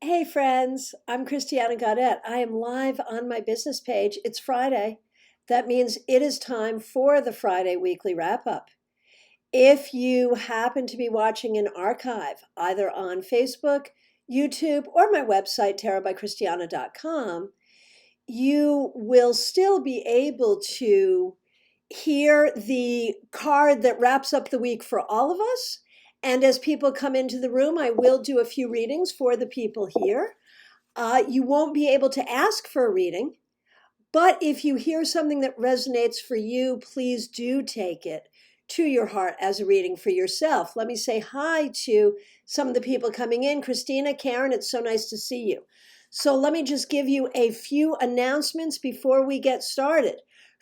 Hey friends, I'm Christiana Gaudet. I am live on my business page. It's Friday. That means it is time for the Friday weekly wrap up. If you happen to be watching an archive, either on Facebook, YouTube, or my website, tarotbychristiana.com, you will still be able to hear the card that wraps up the week for all of us. And as people come into the room, I will do a few readings for the people here. You won't be able to ask for a reading, but if you hear something that resonates for you, please do take it to your heart as a reading for yourself. Let me say hi to some of the people coming in. Christina, Karen, it's so nice to see you. So let me just give you a few announcements before we get started.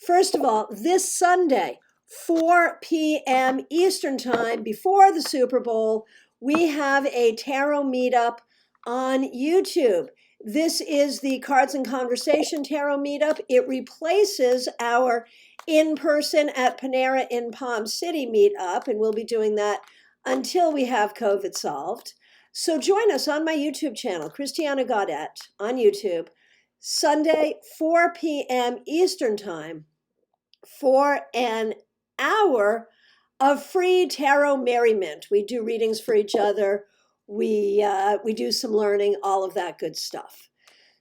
First of all, this Sunday, 4 p.m. Eastern Time, before the Super Bowl, we have a tarot meetup on YouTube. This is the Cards and Conversation Tarot Meetup. It replaces our in-person at Panera in Palm City meetup, and we'll be doing that until we have COVID solved. So join us on my YouTube channel, Christiana Gaudet, on YouTube, Sunday, 4 p.m. Eastern Time, for an hour of free tarot merriment. We do readings for each other. We do some learning, all of that good stuff.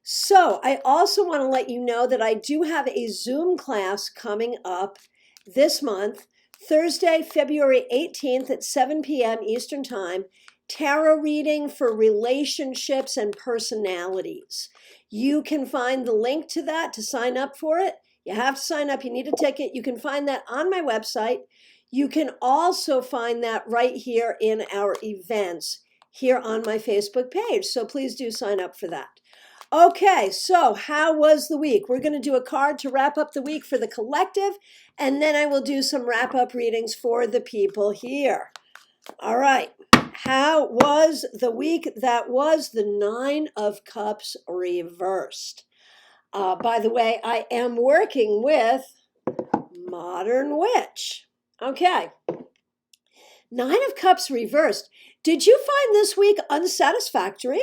So I also want to let you know that I do have a Zoom class coming up this month, Thursday, February 18th at 7 p.m. Eastern Time, tarot reading for relationships and personalities. You can find the link to that to sign up for it. You have to sign up. You need a ticket. You can find that on my website. You can also find that right here in our events here on my Facebook page. So please do sign up for that. Okay, so how was the week? We're going to do a card to wrap up the week for the collective, and then I will do some wrap-up readings for the people here. All right, how was the week? That was the Nine of Cups reversed. By the way, I am working with Modern Witch. Okay, Nine of Cups reversed. Did you find this week unsatisfactory?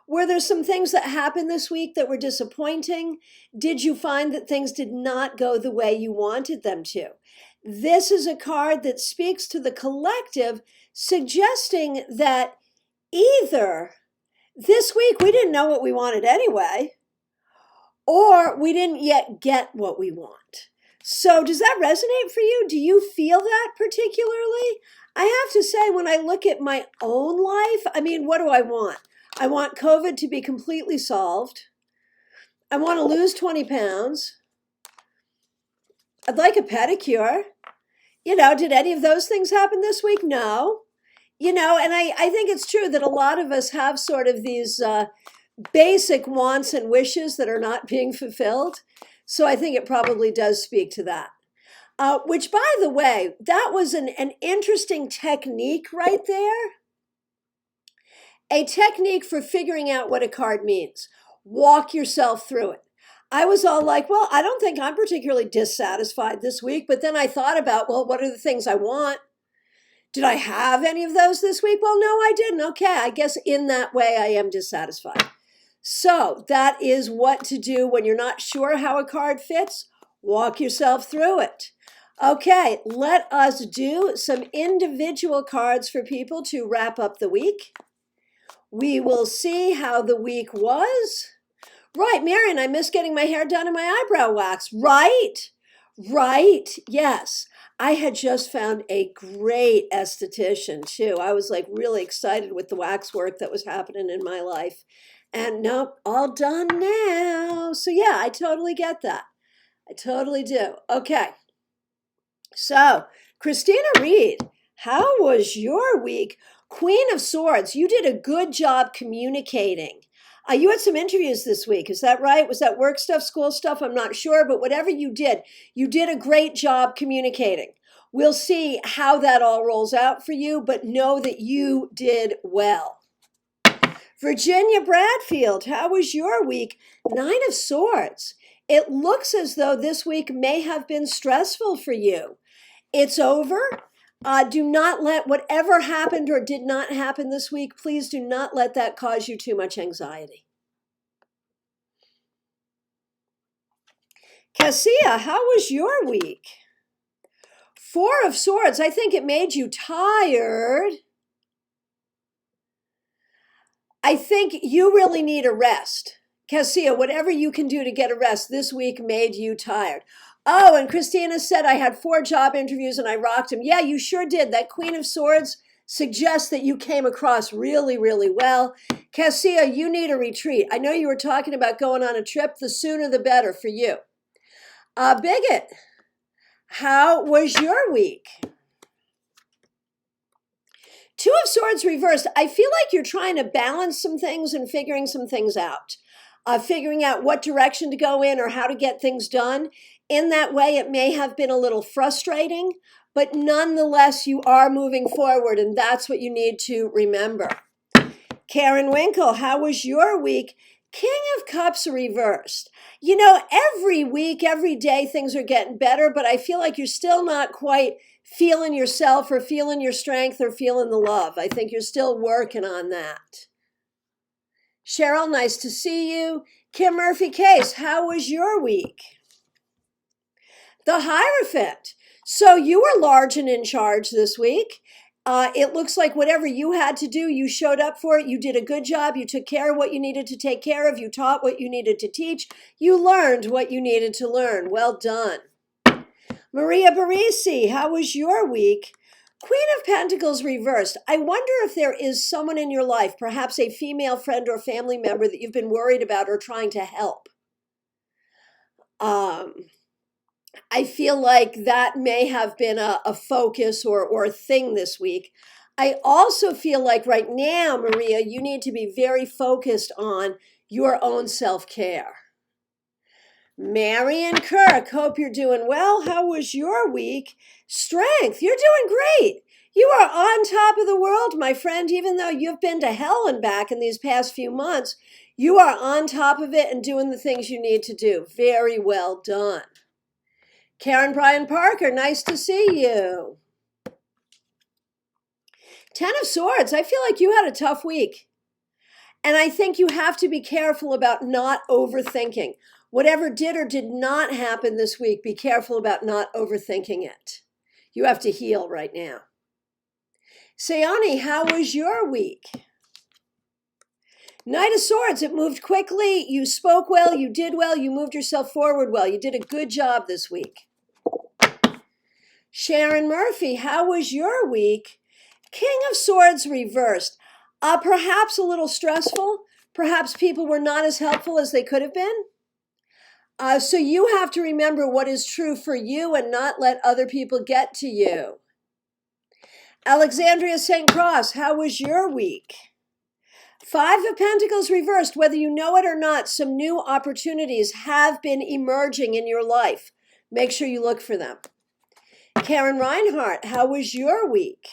Were there some things that happened this week that were disappointing? Did you find that things did not go the way you wanted them to? This is a card that speaks to the collective, suggesting that either this week we didn't know what we wanted anyway, or we didn't yet get what we want. So does that resonate for you? Do you feel that particularly? I have to say, when I look at my own life, what do I want? I want COVID to be completely solved. I want to lose 20 pounds. I'd like a pedicure. Did any of those things happen this week? No. And I think it's true that a lot of us have sort of these basic wants and wishes that are not being fulfilled. So I think it probably does speak to that. Which, by the way, that was an interesting technique right there. A technique for figuring out what a card means. Walk yourself through it. I was all like, well, I don't think I'm particularly dissatisfied this week. But then I thought about, well, what are the things I want? Did I have any of those this week? Well, no, I didn't. Okay, I guess in that way I am dissatisfied. So that is what to do when you're not sure how a card fits. Walk yourself through it. Okay, let us do some individual cards for people to wrap up the week. We will see how the week was. Right, Marion, I missed getting my hair done and my eyebrow waxed. Right, yes. I had just found a great esthetician too. I was like really excited with the wax work that was happening in my life. And nope, all done now. So yeah, I totally get that. I totally do. Okay. So, Christina Reid, how was your week? Queen of Swords, you did a good job communicating. You had some interviews this week, is that right? Was that work stuff, school stuff? I'm not sure, but whatever you did a great job communicating. We'll see how that all rolls out for you, but know that you did well. Virginia Bradfield, how was your week? Nine of Swords. It looks as though this week may have been stressful for you. It's over. Do not let whatever happened or did not happen this week, please do not let that cause you too much anxiety. Cassia, how was your week? Four of Swords, I think it made you tired. I think you really need a rest. Cassia, whatever you can do to get a rest this week made you tired. Oh, and Christina said I had 4 job interviews and I rocked them. Yeah, you sure did. That Queen of Swords suggests that you came across really, really well. Cassia, you need a retreat. I know you were talking about going on a trip. The sooner the better for you. Bigot, how was your week? Two of Swords reversed. I feel like you're trying to balance some things and figuring some things out. Figuring out what direction to go in or how to get things done. In that way, it may have been a little frustrating, but nonetheless, you are moving forward, and that's what you need to remember. Karen Winkle, how was your week? King of Cups reversed. You know, every week, every day, things are getting better, but I feel like you're still not quite feeling yourself or feeling your strength or feeling the love. I think you're still working on that. Cheryl, nice to see you. Kim Murphy Case, how was your week? The Hierophant. So you were large and in charge this week. It looks like whatever you had to do, you showed up for it. You did a good job. You took care of what you needed to take care of. You taught what you needed to teach. You learned what you needed to learn. Well done. Maria Barisi, how was your week? Queen of Pentacles reversed. I wonder if there is someone in your life, perhaps a female friend or family member that you've been worried about or trying to help. I feel like that may have been a focus or a thing this week. I also feel like right now, Maria, you need to be very focused on your own self-care. Marion Kirk, hope you're doing well. How was your week? Strength, you're doing great. You are on top of the world, my friend, even though you've been to hell and back in these past few months. You are on top of it and doing the things you need to do. Very well done. Karen Bryan Parker, nice to see you. 10 of Swords, I feel like you had a tough week. And I think you have to be careful about not overthinking. Whatever did or did not happen this week, be careful about not overthinking it. You have to heal right now. Sayani, how was your week? Knight of Swords, it moved quickly. You spoke well, you did well, you moved yourself forward well. You did a good job this week. Sharon Murphy, how was your week? King of Swords reversed. Perhaps a little stressful. Perhaps people were not as helpful as they could have been. So you have to remember what is true for you and not let other people get to you. Alexandria St. Cross, how was your week? 5 of Pentacles reversed. Whether you know it or not, some new opportunities have been emerging in your life. Make sure you look for them. Karen Reinhardt, how was your week?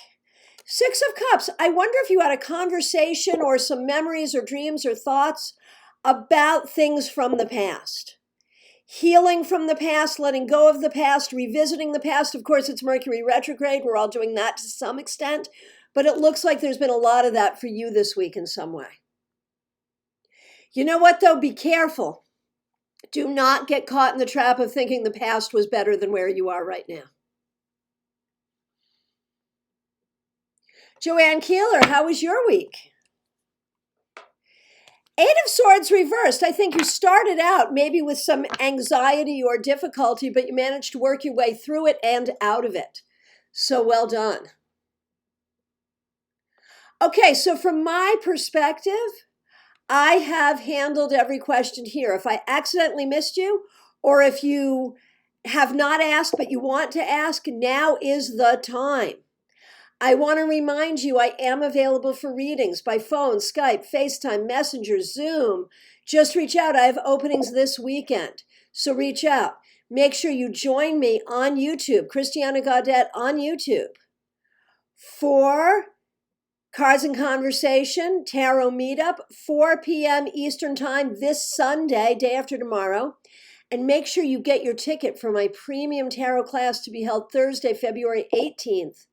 6 of Cups. I wonder if you had a conversation or some memories or dreams or thoughts about things from the past. Healing from the past, letting go of the past, revisiting the past. Of course, it's Mercury retrograde. We're all doing that to some extent. But it looks like there's been a lot of that for you this week in some way. You know what, though? Be careful. Do not get caught in the trap of thinking the past was better than where you are right now. Joanne Keeler, how was your week? 8 of Swords reversed. I think you started out maybe with some anxiety or difficulty, but you managed to work your way through it and out of it. So well done. Okay, so from my perspective, I have handled every question here. If I accidentally missed you, or if you have not asked but you want to ask, now is the time. I want to remind you I am available for readings by phone, Skype, FaceTime, Messenger, Zoom. Just reach out. I have openings this weekend, so reach out. Make sure you join me on YouTube, Christiana Gaudet on YouTube, for Cards and Conversation, Tarot Meetup, 4 p.m. Eastern Time this Sunday, day after tomorrow. And make sure you get your ticket for my premium tarot class to be held Thursday, February 18th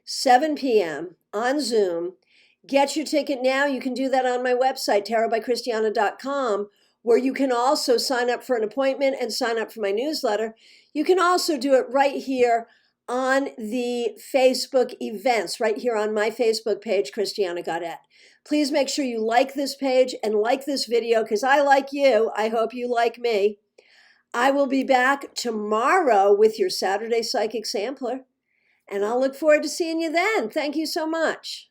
7 p.m. on Zoom. Get your ticket now. You can do that on my website, tarotbychristiana.com, where you can also sign up for an appointment and sign up for my newsletter. You can also do it right here on the Facebook events, right here on my Facebook page, Christiana Gaudet. Please make sure you like this page and like this video, because I like you. I hope you like me. I will be back tomorrow with your Saturday Psychic Sampler, and I'll look forward to seeing you then. Thank you so much.